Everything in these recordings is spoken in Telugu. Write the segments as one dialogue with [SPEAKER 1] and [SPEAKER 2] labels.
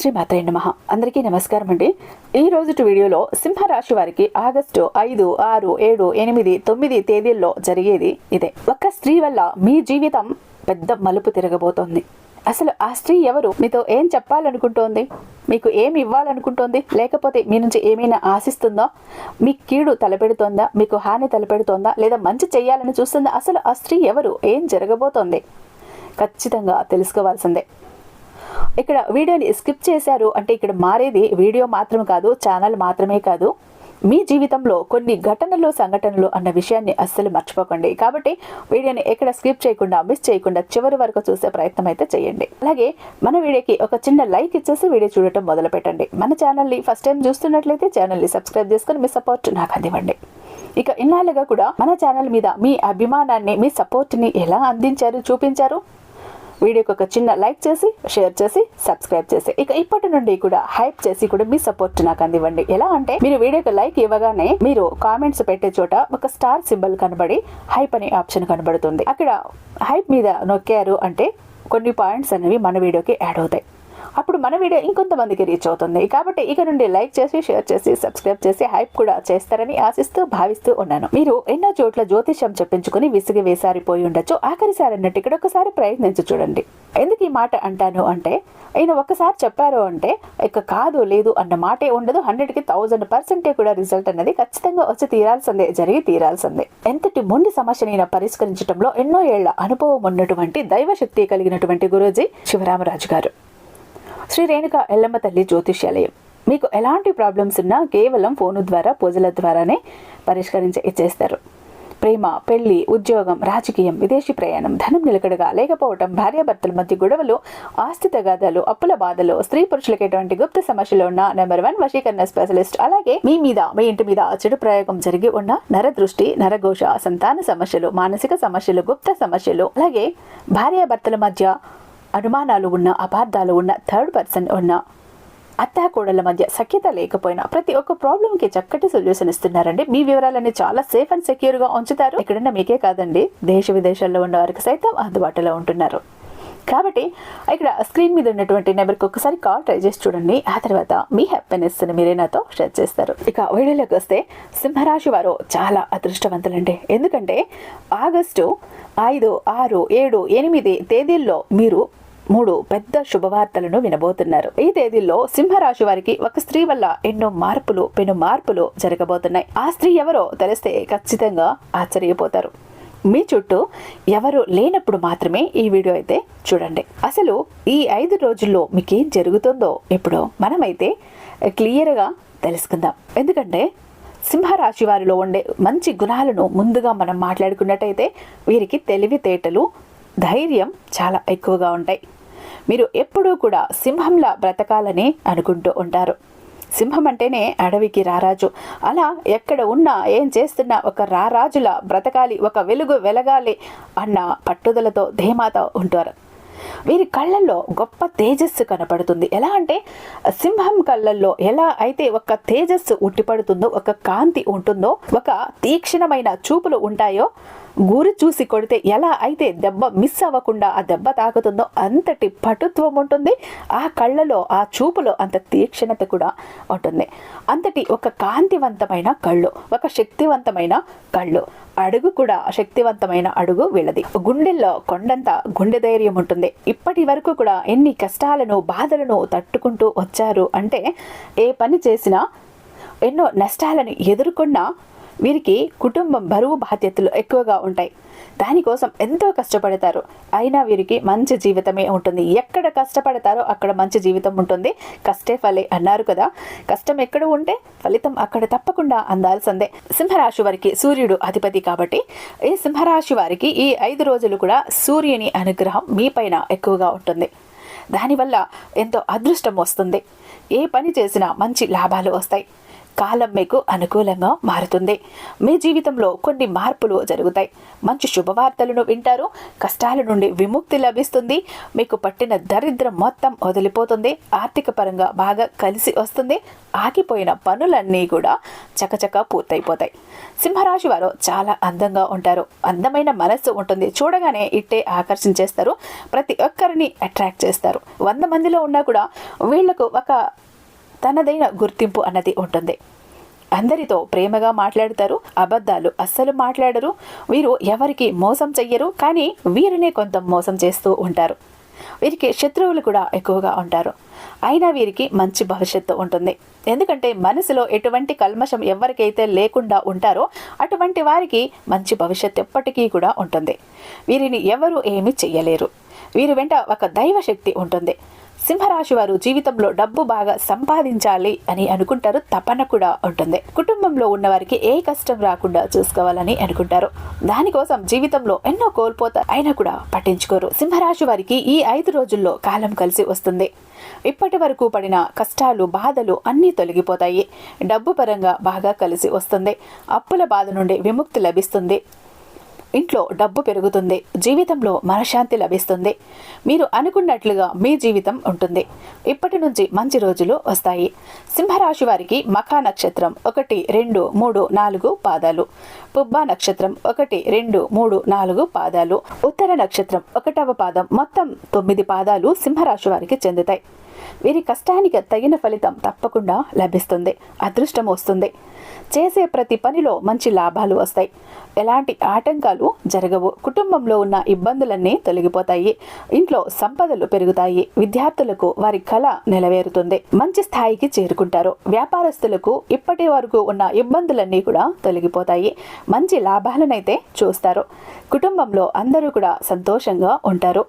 [SPEAKER 1] శ్రీమాత్రే నమః. అందరికీ నమస్కారం అండి. ఈ రోజు వీడియోలో సింహరాశి వారికి ఆగస్టు 5, 6, 7, 8, 9 తేదీల్లో జరిగేది ఇదే. ఒక స్త్రీ వల్ల మీ జీవితం పెద్ద మలుపు తిరగబోతోంది. అసలు ఆ స్త్రీ ఎవరు? మీతో ఏం చెప్పాలనుకుంటోంది? మీకు ఏమి ఇవ్వాలనుకుంటోంది? లేకపోతే మీ నుంచి ఏమైనా ఆశిస్తుందా? మీ కీడు తలపెడుతోందా? మీకు హాని తలపెడుతోందా? లేదా మంచి చేయాలని చూస్తుందా? అసలు ఆ స్త్రీ ఎవరు? ఏం జరగబోతోంది? ఖచ్చితంగా తెలుసుకోవాల్సిందే. ఇక్కడ వీడియోని స్కిప్ చేశారు అంటే ఇక్కడ మారేది వీడియో మాత్రం కాదు, ఛానల్ మాత్రమే కాదు, మీ జీవితంలో కొన్ని ఘటనలు సంఘటనలు అన్న విషయాన్ని అస్సలు మర్చిపోకండి. కాబట్టి వీడియోని ఎక్కడ స్కిప్ చేయకుండా మిస్ చేయకుండా చివరి వరకు చూసే ప్రయత్నం అయితే చేయండి. అలాగే మన వీడియోకి ఒక చిన్న లైక్ ఇచ్చేసి వీడియో చూడటం మొదలు పెట్టండి. మన ఛానల్ని ఫస్ట్ టైం చూస్తున్నట్లయితే ఛానల్ని సబ్స్క్రైబ్ చేసుకొని మీ సపోర్ట్ నాకు అందివ్వండి. ఇక ఇన్నాళ్ళుగా కూడా మన ఛానల్ మీద మీ అభిమానాన్ని, మీ సపోర్ట్ని ఎలా అందించారు, చూపించారు? వీడియోకి ఒక చిన్న లైక్ చేసి, షేర్ చేసి, సబ్స్క్రైబ్ చేసి, ఇక ఇప్పటి నుండి కూడా హైప్ చేసి కూడా మీ సపోర్ట్ నాకు అందివ్వండి. ఎలా అంటే మీరు వీడియోకి లైక్ ఇవ్వగానే మీరు కామెంట్స్ పెట్టే చోట ఒక స్టార్ సింబల్ కనబడి హైప్ అనే ఆప్షన్ కనబడుతుంది. అక్కడ హైప్ మీద నొక్కారు అంటే కొన్ని పాయింట్స్ అనేవి మన వీడియోకి యాడ్ అవుతాయి. అప్పుడు మన వీడియో ఇంకొంతమందికి రీచ్ అవుతుంది. కాబట్టి ఇక నుండి లైక్ చేసి, షేర్ చేసి, సబ్స్క్రైబ్ చేసి హైప్ కూడా చేస్తారని ఆశిస్తూ భావిస్తూ ఉన్నాను. మీరు ఎన్నో చోట్ల జ్యోతిష్యం చెప్పించుకుని విసిగి వేసారిపోయి ఉండొచ్చు. ఆఖరిసారి అన్నట్టు ఇక్కడ ఒకసారి ప్రయత్నించి చూడండి. ఎందుకు ఈ మాట అంటాను అంటే, ఆయన ఒక్కసారి చెప్పారు అంటే ఇక కాదు లేదు అన్న మాటే ఉండదు. 100కి 1000% కూడా రిజల్ట్ అనేది ఖచ్చితంగా వచ్చి తీరాల్సిందే, జరిగి తీరాల్సిందే. ఎంతటి మొండి సమస్యనైనా పరిష్కరించడంలో ఎన్నో ఏళ్ల అనుభవం ఉన్నటువంటి దైవశక్తి కలిగినటువంటి గురూజీ శివరామరాజు గారు, శ్రీ రేణుకా ఎల్లమ్మ తల్లి జ్యోతిష్యాలయం. మీకు ఎలాంటి ప్రాబ్లమ్స్ ఉన్నా కేవలం ఫోను ద్వారా, పూజల ద్వారానే పరిష్కరించి ఇచ్చేస్తారు. ప్రేమ, పెళ్లి, ఉద్యోగం, రాజకీయం, విదేశీ ప్రయాణం, ధనం నిలకడగా లేకపోవటం, భార్యాభర్తల మధ్య గొడవలు, ఆస్తి తగాదాలు, అప్పుల బాధలు, స్త్రీ పురుషులకు ఎటువంటి గుప్త సమస్యలు ఉన్న నెంబర్ 1 వశీకరణ స్పెషలిస్ట్. అలాగే మీ మీద, మీ ఇంటి మీద చెడు ప్రయోగం జరిగి ఉన్న నరదృష్టి, నరఘోష, సంతాన సమస్యలు, మానసిక సమస్యలు, గుప్త సమస్యలు, అలాగే భార్యాభర్తల మధ్య అనుమానాలు ఉన్న, అపార్థాలు ఉన్న, థర్డ్ పర్సన్ ఉన్న, అత్తాకోడళ్ళ మధ్య సఖ్యత లేకపోయినా ప్రతి ఒక్క ప్రాబ్లంకి చక్కటి సొల్యూషన్ ఇస్తున్నారండి. మీ వివరాలన్నీ చాలా సేఫ్ అండ్ సెక్యూర్ గా ఉంచుతారు. ఎక్కడన్నా మీకే కాదండి, దేశ విదేశాల్లో ఉన్న వారికి సైతం అందుబాటులో ఉంటున్నారు. కాబట్టి ఇక్కడ స్క్రీన్ మీద ఉన్నటువంటి నెంబర్కి ఒకసారి కాల్ ట్రై చేసి చూడండి. ఆ తర్వాత మీ హ్యాపీనెస్ మీరే నాతో షేర్ చేస్తారు. ఇక వీడియోలోకి వస్తే సింహరాశి వారు చాలా అదృష్టవంతులండి. ఎందుకంటే ఆగస్టు 5, 6, 7, 8 తేదీల్లో మీరు 3 పెద్ద శుభవార్తలను వినబోతున్నారు. ఈ తేదీల్లో సింహరాశి వారికి ఒక స్త్రీ వల్ల ఎన్నో మార్పులు, పెను మార్పులు జరగబోతున్నాయి. ఆ స్త్రీ ఎవరో తెలిస్తే ఖచ్చితంగా ఆశ్చర్యపోతారు. మీ చుట్టూ ఎవరు లేనప్పుడు మాత్రమే ఈ వీడియో అయితే చూడండి. అసలు ఈ 5 రోజుల్లో మీకేం జరుగుతుందో ఇప్పుడు మనమైతే క్లియర్గా తెలుసుకుందాం. ఎందుకంటే సింహరాశి వారిలో ఉండే మంచి గుణాలను ముందుగా మనం మాట్లాడుకున్నట్టయితే వీరికి తెలివితేటలు, ధైర్యం చాలా ఎక్కువగా ఉంటాయి. మీరు ఎప్పుడూ కూడా సింహంలా బ్రతకాలని అనుకుంటూ ఉంటారు. సింహం అంటేనే అడవికి రారాజు. అలా ఎక్కడ ఉన్నా, ఏం చేస్తున్నా ఒక రారాజులా బ్రతకాలి, ఒక వెలుగు వెలగాలి అన్న పట్టుదలతో, ధీమాతో ఉంటారు. వీరి కళ్ళల్లో గొప్ప తేజస్సు కనపడుతుంది. ఎలా అంటే సింహం కళ్ళల్లో ఎలా అయితే ఒక తేజస్సు ఉట్టిపడుతుందో, ఒక కాంతి ఉంటుందో, ఒక తీక్షణమైన చూపులు ఉంటాయో, గురి చూసి కొడితే ఎలా అయితే దెబ్బ మిస్ అవ్వకుండా ఆ దెబ్బ తాకుతుందో అంతటి పటుత్వం ఉంటుంది. ఆ కళ్ళలో, ఆ చూపులో అంత తీక్షణత కూడా ఉంటుంది. అంతటి ఒక కాంతివంతమైన కళ్ళు, ఒక శక్తివంతమైన కళ్ళు, అడుగు కూడా శక్తివంతమైన అడుగు వీళ్ళది. గుండెల్లో కొండంత గుండె ధైర్యం ఉంటుంది. ఇప్పటి వరకు కూడా ఎన్ని కష్టాలను, బాధలను తట్టుకుంటూ వచ్చారు అంటే, ఏ పని చేసినా ఎన్నో నష్టాలను ఎదుర్కొన్నా వీరికి కుటుంబం బరువు బాధ్యతలు ఎక్కువగా ఉంటాయి. దానికోసం ఎంతో కష్టపడతారు. అయినా వీరికి మంచి జీవితమే ఉంటుంది. ఎక్కడ కష్టపడతారో అక్కడ మంచి జీవితం ఉంటుంది. కష్టే ఫలే అన్నారు కదా, కష్టం ఎక్కడ ఉంటే ఫలితం అక్కడ తప్పకుండా అందాల్సిందే. సింహరాశి వారికి సూర్యుడు అధిపతి కాబట్టి ఈ సింహరాశి వారికి ఈ 5 రోజులు కూడా సూర్యుని అనుగ్రహం మీ పైన ఎక్కువగా ఉంటుంది. దానివల్ల ఎంతో అదృష్టం వస్తుంది. ఏ పని చేసినా మంచి లాభాలు వస్తాయి. కాలం మీకు అనుకూలంగా మారుతుంది. మీ జీవితంలో కొన్ని మార్పులు జరుగుతాయి. మంచి శుభవార్తలను వింటారు. కష్టాల నుండి విముక్తి లభిస్తుంది. మీకు పట్టిన దరిద్రం మొత్తం వదిలిపోతుంది. ఆర్థిక పరంగా బాగా కలిసి వస్తుంది. ఆగిపోయిన పనులన్నీ కూడా చకచక పూర్తయిపోతాయి. సింహరాశి వారు చాలా అందంగా ఉంటారు. అందమైన మనస్సు ఉంటుంది. చూడగానే ఇట్టే ఆకర్షించేస్తారు. ప్రతి ఒక్కరిని అట్రాక్ట్ చేస్తారు. 100 మందిలో ఉన్నా కూడా వీళ్లకు ఒక తనదైన గుర్తింపు అన్నది ఉంటుంది. అందరితో ప్రేమగా మాట్లాడతారు. అబద్ధాలు అస్సలు మాట్లాడరు. వీరు ఎవరికి మోసం చెయ్యరు. కానీ వీరినే కొంత మోసం చేస్తూ ఉంటారు. వీరికి శత్రువులు కూడా ఎక్కువగా ఉంటారు. అయినా వీరికి మంచి భవిష్యత్తు ఉంటుంది. ఎందుకంటే మనసులో ఎటువంటి కల్మషం ఎవరికైతే లేకుండా ఉంటారో అటువంటి వారికి మంచి భవిష్యత్తు ఎప్పటికీ కూడా ఉంటుంది. వీరిని ఎవరు ఏమీ చెయ్యలేరు. వీరి వెంట ఒక దైవశక్తి ఉంటుంది. సింహరాశి వారు జీవితంలో డబ్బు బాగా సంపాదించాలి అని అనుకుంటారు. తపన కూడా ఉంటుంది. కుటుంబంలో ఉన్నవారికి ఏ కష్టం రాకుండా చూసుకోవాలని అనుకుంటారు. దానికోసం జీవితంలో ఎన్నో కోల్పోతారు. అయినా కూడా పట్టించుకోరు. సింహరాశి వారికి ఈ 5 రోజుల్లో కాలం కలిసి వస్తుంది. ఇప్పటి వరకు పడిన కష్టాలు బాధలు అన్నీ తొలగిపోతాయి. డబ్బు పరంగా బాగా కలిసి వస్తుంది. అప్పుల బాధ నుండి విముక్తి లభిస్తుంది. ఇంట్లో డబ్బు పెరుగుతుంది. జీవితంలో మనశ్శాంతి లభిస్తుంది. మీరు అనుకున్నట్లుగా మీ జీవితం ఉంటుంది. ఇప్పటి నుంచి మంచి రోజులు వస్తాయి. సింహరాశి వారికి మఖా నక్షత్రం 1, 2, 3, 4 పాదాలు, పుబ్బా నక్షత్రం 1, 2, 3, 4 పాదాలు, ఉత్తర నక్షత్రం 1వ పాదం, మొత్తం 9 పాదాలు సింహరాశి వారికి చెందుతాయి. వీరి కష్టానికి తగిన ఫలితం తప్పకుండా లభిస్తుంది. అదృష్టం వస్తుంది. చేసే ప్రతి పనిలో మంచి లాభాలు వస్తాయి. ఎలాంటి ఆటంకాలు జరగవు. కుటుంబంలో ఉన్న ఇబ్బందులన్నీ తొలగిపోతాయి. ఇంట్లో సంపదలు పెరుగుతాయి. విద్యార్థులకు వారి కళ నెరవేరుతుంది. మంచి స్థాయికి చేరుకుంటారు. వ్యాపారస్తులకు ఇప్పటి వరకు ఉన్న ఇబ్బందులన్నీ కూడా తొలగిపోతాయి. మంచి లాభాలనైతే చూస్తారు. కుటుంబంలో అందరూ కూడా సంతోషంగా ఉంటారు.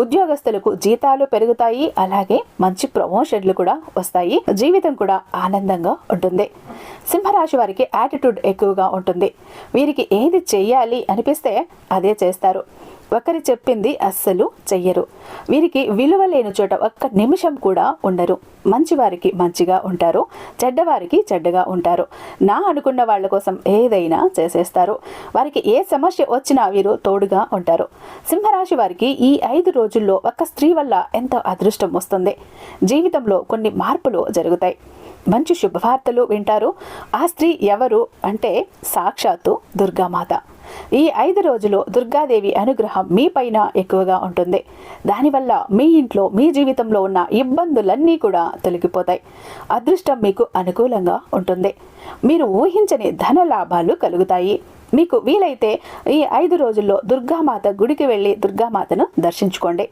[SPEAKER 1] ఉద్యోగస్తులకు జీతాలు పెరుగుతాయి. అలాగే మంచి ప్రమోషన్లు కూడా వస్తాయి. జీవితం కూడా ఆనందంగా ఉంటుంది. సింహరాశి వారికి యాటిట్యూడ్ ఎక్కువగా ఉంటుంది. వీరికి ఏది చెయ్యాలి అనిపిస్తే అదే చేస్తారు. ఒకరి చెప్పింది అస్సలు చెయ్యరు. వీరికి విలువ లేని చోట ఒక్క నిమిషం కూడా ఉండరు. మంచివారికి మంచిగా ఉంటారు. చెడ్డవారికి చెడ్డగా ఉంటారు. నా అనుకున్న వాళ్ళ కోసం ఏదైనా చేసేస్తారు. వారికి ఏ సమస్య వచ్చినా వీరు తోడుగా ఉంటారు. సింహరాశి వారికి ఈ 5 రోజుల్లో ఒక స్త్రీ వల్ల ఎంతో అదృష్టం వస్తుంది. జీవితంలో కొన్ని మార్పులు జరుగుతాయి. మంచి శుభవార్తలు వింటారు. ఆ స్త్రీ ఎవరు అంటే సాక్షాత్తు దుర్గామాత. ఈ 5 రోజులు దుర్గాదేవి అనుగ్రహం మీ పైన ఎక్కువగా ఉంటుంది. దానివల్ల మీ ఇంట్లో మీ జీవితంలో ఉన్న ఇబ్బందులన్నీ కూడా తొలగిపోతాయి. అదృష్టం మీకు అనుకూలంగా ఉంటుంది. మీరు ఊహించని ధన లాభాలు కలుగుతాయి. మీకు వీలైతే ఈ 5 రోజుల్లో దుర్గామాత గుడికి వెళ్ళి దుర్గామాతను దర్శించుకోండి.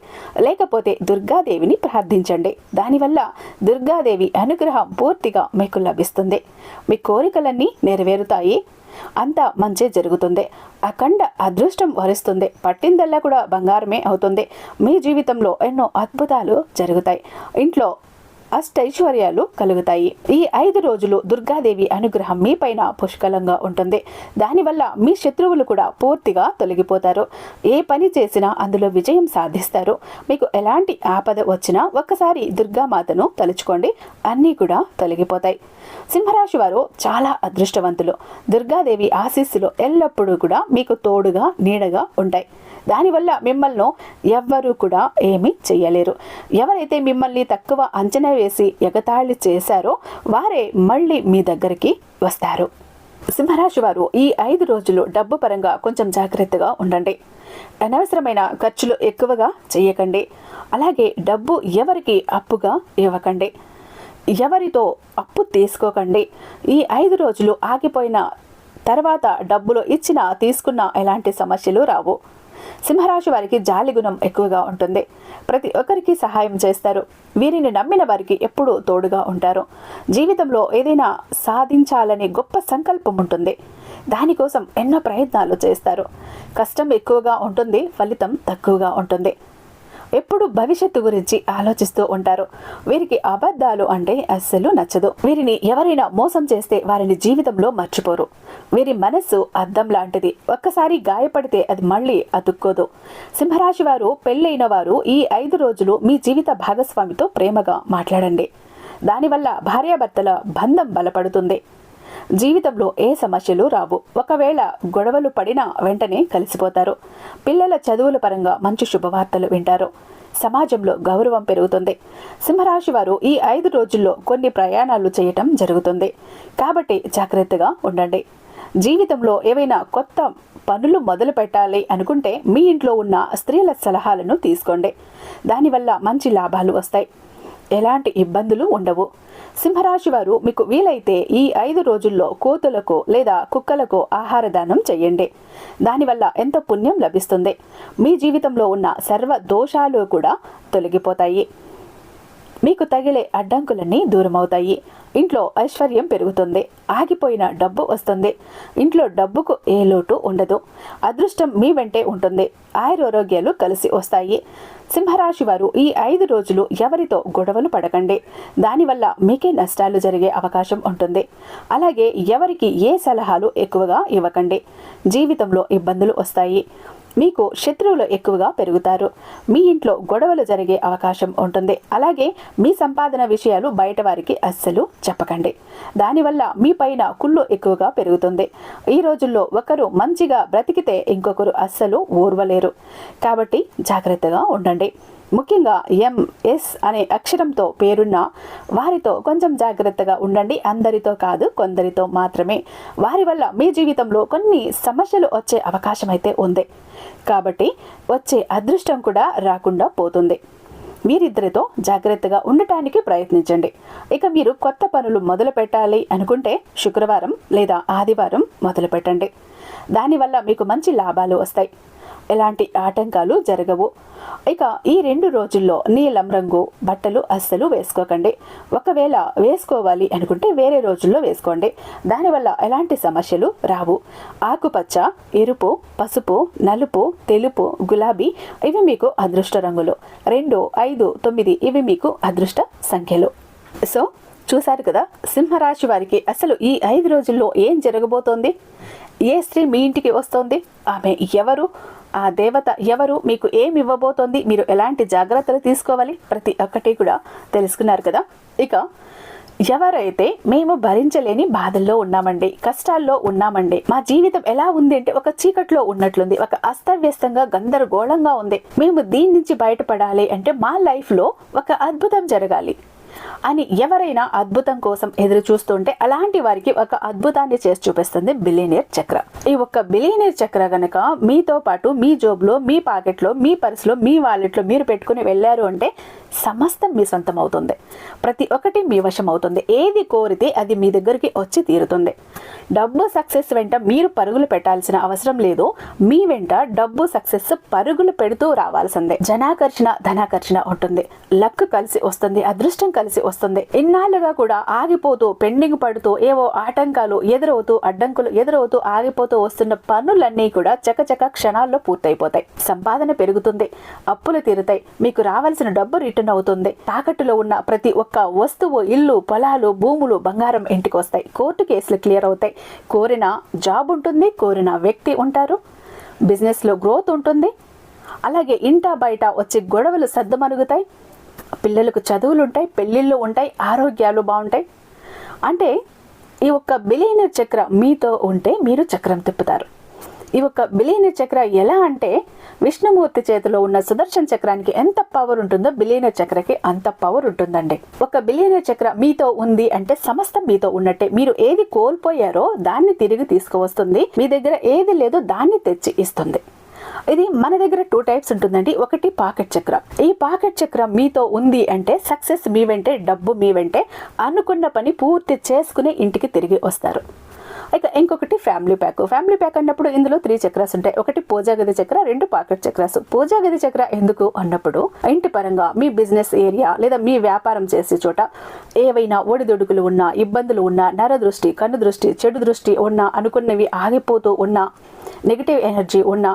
[SPEAKER 1] లేకపోతే దుర్గాదేవిని ప్రార్థించండి. దానివల్ల దుర్గాదేవి అనుగ్రహం పూర్తిగా మీకు లభిస్తుంది. మీ కోరికలన్నీ నెరవేరుతాయి. అంతా మంచి జరుగుతుంది. అఖండ అదృష్టం వరిస్తుంది. పట్టిందల్లా కూడా బంగారమే అవుతుంది. మీ జీవితంలో ఎన్నో అద్భుతాలు జరుగుతాయి. ఇంట్లో అష్టైశ్వర్యాలు కలుగుతాయి. ఈ 5 రోజులు దుర్గాదేవి అనుగ్రహం మీ పైన పుష్కలంగా ఉంటుంది. దానివల్ల మీ శత్రువులు కూడా పూర్తిగా తొలగిపోతారు. ఏ పని చేసినా అందులో విజయం సాధిస్తారు. మీకు ఎలాంటి ఆపద వచ్చినా ఒక్కసారి దుర్గామాతను తలుచుకోండి. అన్నీ కూడా తొలగిపోతాయి. సింహరాశి వారు చాలా అదృష్టవంతులు. దుర్గాదేవి ఆశీస్సులు ఎల్లప్పుడూ కూడా మీకు తోడుగా నీడగా ఉంటాయి. దానివల్ల మిమ్మల్ని ఎవ్వరూ కూడా ఏమీ చెయ్యలేరు. ఎవరైతే మిమ్మల్ని తక్కువ అంచనా వేసి ఎగతాళి చేశారో వారే మళ్ళీ మీ దగ్గరికి వస్తారు. సింహరాశి వారు ఈ 5 రోజులు డబ్బు పరంగా కొంచెం జాగ్రత్తగా ఉండండి. అనవసరమైన ఖర్చులు ఎక్కువగా చేయకండి. అలాగే డబ్బు ఎవరికి అప్పుగా ఇవ్వకండి. ఎవరితో అప్పు తీసుకోకండి. ఈ 5 రోజులు ఆగిపోయిన తర్వాత డబ్బులు ఇచ్చినా తీసుకున్నా ఎలాంటి సమస్యలు రావు. సింహరాశి వారికి జాలి గుణం ఎక్కువగా ఉంటుంది. ప్రతి ఒక్కరికి సహాయం చేస్తారు. వీరిని నమ్మిన వారికి ఎప్పుడూ తోడుగా ఉంటారు. జీవితంలో ఏదైనా సాధించాలనే గొప్ప సంకల్పం ఉంటుంది. దానికోసం ఎన్నో ప్రయత్నాలు చేస్తారు. కష్టం ఎక్కువగా ఉంటుంది, ఫలితం తక్కువగా ఉంటుంది. ఎప్పుడు భవిష్యత్తు గురించి ఆలోచిస్తూ ఉంటారు. వీరికి అబద్ధాలు అంటే అస్సలు నచ్చదు. వీరిని ఎవరైనా మోసం చేస్తే వారిని జీవితంలో మర్చిపోరు. వీరి మనస్సు అద్దం లాంటిది. ఒక్కసారి గాయపడితే అది మళ్ళీ అతుక్కోదు. సింహరాశి వారు పెళ్ళైన వారు ఈ 5 రోజులు మీ జీవిత భాగస్వామితో ప్రేమగా మాట్లాడండి. దానివల్ల భార్యాభర్తల బంధం బలపడుతుంది. జీవితంలో ఏ సమస్యలు రావు. ఒకవేళ గొడవలు పడినా వెంటనే కలిసిపోతారు. పిల్లల చదువుల పరంగా మంచి శుభవార్తలు వింటారు. సమాజంలో గౌరవం పెరుగుతుంది. సింహరాశి వారు ఈ 5 రోజుల్లో కొన్ని ప్రయాణాలు చేయటం జరుగుతుంది కాబట్టి జాగ్రత్తగా ఉండండి. జీవితంలో ఏవైనా కొత్త పనులు మొదలు పెట్టాలి అనుకుంటే మీ ఇంట్లో ఉన్న స్త్రీల సలహాలను తీసుకోండి. దానివల్ల మంచి లాభాలు వస్తాయి. ఎలాంటి ఇబ్బందులు ఉండవు. సింహరాశి వారు మీకు వీలైతే ఈ 5 రోజుల్లో కోతులకు లేదా కుక్కలకు ఆహార దానం చేయండి. దానివల్ల ఎంతో పుణ్యం లభిస్తుంది. మీ జీవితంలో ఉన్న సర్వ దోషాలు కూడా తొలగిపోతాయి. మీకు తగిలే అడ్డంకులన్నీ దూరమవుతాయి. ఇంట్లో ఐశ్వర్యం పెరుగుతుంది. ఆగిపోయిన డబ్బు వస్తుంది. ఇంట్లో డబ్బుకు ఏ లోటు ఉండదు. అదృష్టం మీ వెంటే ఉంటుంది. ఆయురారోగ్యాలు కలిసి వస్తాయి. సింహరాశి వారు ఈ 5 రోజులు ఎవరితో గొడవలు పడకండి. దానివల్ల మీకే నష్టాలు జరిగే అవకాశం ఉంటుంది. అలాగే ఎవరికి ఏ సలహాలు ఎక్కువగా ఇవ్వకండి. జీవితంలో ఇబ్బందులు వస్తాయి. మీకు శత్రువులు ఎక్కువగా పెరుగుతారు. మీ ఇంట్లో గొడవలు జరిగే అవకాశం ఉంటుంది. అలాగే మీ సంపాదన విషయాలు బయట వారికి అస్సలు చెప్పకండి. దానివల్ల మీ పైన కుళ్ళు ఎక్కువగా పెరుగుతుంది. ఈ రోజుల్లో ఒకరు మంచిగా బ్రతికితే ఇంకొకరు అస్సలు ఓర్వలేరు. కాబట్టి జాగ్రత్తగా ఉండండి. ముఖ్యంగా MS అనే అక్షరంతో పేరున్న వారితో కొంచెం జాగ్రత్తగా ఉండండి. అందరితో కాదు, కొందరితో మాత్రమే. వారి వల్ల మీ జీవితంలో కొన్ని సమస్యలు వచ్చే అవకాశం అయితే ఉంది. కాబట్టి వచ్చే అదృష్టం కూడా రాకుండా పోతుంది. మీరిద్దరితో జాగ్రత్తగా ఉండటానికి ప్రయత్నించండి. ఇక మీరు కొత్త పనులు మొదలు పెట్టాలి అనుకుంటే శుక్రవారం లేదా ఆదివారం మొదలు పెట్టండి. దానివల్ల మీకు మంచి లాభాలు వస్తాయి. ఎలాంటి ఆటంకాలు జరగవు. ఇక ఈ 2 రోజుల్లో నీలం రంగు బట్టలు అస్సలు వేసుకోకండి. ఒకవేళ వేసుకోవాలి అనుకుంటే వేరే రోజుల్లో వేసుకోండి. దానివల్ల ఎలాంటి సమస్యలు రావు. ఆకుపచ్చ, ఎరుపు, పసుపు, నలుపు, తెలుపు, గులాబీ ఇవి మీకు అదృష్ట రంగులు. 2, 5, 9 ఇవి మీకు అదృష్ట సంఖ్యలు. సో చూశారు కదా సింహరాశి వారికి అసలు ఈ 5 రోజుల్లో ఏం జరగబోతోంది. ఏ స్త్రీ మీ ఇంటికి వస్తోంది, ఆమె ఎవరు, ఆ దేవత ఎవరు, మీకు ఏమి ఇవ్వబోతోంది, మీరు ఎలాంటి జాగ్రత్తలు తీసుకోవాలి, ప్రతి ఒక్కటి కూడా తెలుసుకున్నారు కదా. ఇక ఎవరైతే మేము భరించలేని బాధల్లో ఉన్నామండి, కష్టాల్లో ఉన్నామండి, మా జీవితం ఎలా ఉంది అంటే ఒక చీకట్లో ఉన్నట్లుంది, ఒక అస్తవ్యస్తంగా గందరగోళంగా ఉంది, మేము దీని నుంచి బయటపడాలి అంటే మా లైఫ్లో ఒక అద్భుతం జరగాలి అని ఎవరైనా అద్భుతం కోసం ఎదురు చూస్తుంటే అలాంటి వారికి ఒక అద్భుతాన్ని చేసి చూపిస్తుంది బిలియనీర్ చక్ర. ఈ ఒక్క బిలియనీర్ చక్ర గనక మీతో పాటు మీ జోబులో, మీ పాకెట్లో, మీ పర్సులో, మీ వాలెట్లో మీరు పెట్టుకుని వెళ్ళారు అంటే సమస్తం మీ సొంతం అవుతుంది. ప్రతి ఒక్కటి మీ వశం అవుతుంది. ఏది కోరితే అది మీ దగ్గరికి వచ్చి తీరుతుంది. డబ్బు సక్సెస్ వెంట మీరు పరుగులు పెట్టాల్సిన అవసరం లేదు. మీ వెంట డబ్బు సక్సెస్ పరుగులు పెడుతూ రావాల్సిందే. జనాకర్షణ, ధనాకర్షణ ఉంటుంది. లక్ కలిసి వస్తుంది. అదృష్టం కలిసి వస్తుంది. ఇన్నాళ్ళుగా కూడా ఆగిపోతూ, పెండింగ్ పడుతూ, ఏవో ఆటంకాలు ఎదురవుతూ, అడ్డంకులు ఎదురవుతూ ఆగిపోతూ వస్తున్న పనులన్నీ కూడా చకచక క్షణాల్లో పూర్తయిపోతాయి. సంపాదన పెరుగుతుంది. అప్పులు తీరుతాయి. మీకు రావాల్సిన డబ్బు రిటర్న్ అవుతుంది. తాకట్టులో ఉన్న ప్రతి ఒక్క వస్తువు, ఇల్లు, పొలాలు, భూములు, బంగారం ఇంటికి వస్తాయి. కోర్టు కేసులు క్లియర్ అవుతాయి. కోరిన జాబ్ ఉంటుంది. కోరిన వ్యక్తి ఉంటారు. బిజినెస్లో గ్రోత్ ఉంటుంది. అలాగే ఇంట బయట వచ్చే గొడవలు సద్దుమణుగుతాయి. పిల్లలకు చదువులు ఉంటాయి. పెళ్ళిళ్ళు ఉంటాయి. ఆరోగ్యాలు బాగుంటాయి. అంటే ఈ ఒక్క బిలియనీర్ చక్ర మీతో ఉంటే మీరు చక్రం తిప్పుతారు. ఈ ఒక్క బిలియనీర్ చక్ర ఎలా అంటే విష్ణుమూర్తి చేతిలో ఉన్న సుదర్శన్ చక్రానికి ఎంత పవర్ ఉంటుందో బిలియనీర్ చక్రకి అంత పవర్ ఉంటుందండి. ఒక బిలియనీర్ చక్ర మీతో ఉంది అంటే సమస్తం మీతో ఉన్నట్టే. మీరు ఏది కోల్పోయారో దాన్ని తిరిగి తీసుకువస్తుంది. మీ దగ్గర ఏది లేదో దాన్ని తెచ్చి ఇస్తుంది. ఇది మన దగ్గర 2 టైప్స్ ఉంటుందండి. ఒకటి పాకెట్ చక్ర. ఈ పాకెట్ చక్ర మీతో ఉంది అంటే సక్సెస్ మీ వెంటే, డబ్బు మీ వెంటే, అనుకున్న పని పూర్తి చేసుకుని ఇంటికి తిరిగి వస్తారు. ఇక ఇంకొకటి ఫ్యామిలీ ప్యాక్. ఫ్యామిలీ ప్యాక్ అన్నప్పుడు ఇందులో 3 చక్రాస్ ఉంటాయి. ఒకటి పూజాగది చక్ర, 2 పాకెట్ చక్రాస్. పూజాగది చక్ర ఎందుకు అన్నప్పుడు ఇంటి పరంగా మీ బిజినెస్ ఏరియా లేదా మీ వ్యాపారం చేసే చోట ఏవైనా ఒడిదుడుకులు ఉన్నా, ఇబ్బందులు ఉన్నా, నరదృష్టి, కన్ను దృష్టి, చెడు దృష్టి ఉన్నా, అనుకున్నవి ఆగిపోతూ ఉన్నా, నెగిటివ్ ఎనర్జీ ఉన్న,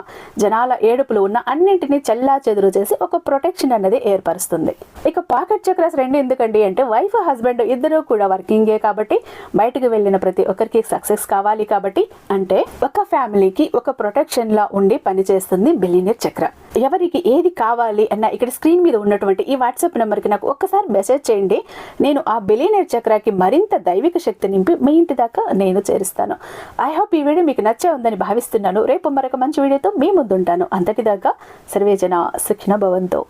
[SPEAKER 1] జనాల ఏడుపులు ఉన్న అన్నింటినీ చెల్లా చెదురు చేసి ఒక ప్రొటెక్షన్ అనేది ఏర్పరుస్తుంది. ఇక పాకెట్ చక్రాస్ 2 ఎందుకండి అంటే వైఫ్ హస్బెండ్ ఇద్దరు కూడా వర్కింగే కాబట్టి బయటకు వెళ్ళిన ప్రతి ఒక్కరికి సక్సెస్ కావాలి కాబట్టి, అంటే ఒక ఫ్యామిలీకి ఒక ప్రొటెక్షన్ లా ఉండి పనిచేస్తుంది బిలియనీర్ చక్ర. ఎవరికి ఏది కావాలి అన్న ఇక్కడ స్క్రీన్ మీద ఉన్నటువంటి ఈ వాట్సాప్ నెంబర్కి నాకు ఒక్కసారి మెసేజ్ చేయండి. నేను ఆ బిలియనర్ చక్రాకి మరింత దైవిక శక్తి నింపి మీ ఇంటి దాకా నేను చేరుస్తాను. ఐ హోప్ ఈ వీడియో మీకు నచ్చే ఉందని భావిస్తున్నాను. రేపు మరొక మంచి వీడియోతో మీ ముందుంటాను. అంతటిదాకా సర్వేజన సుఖినో భవంతు.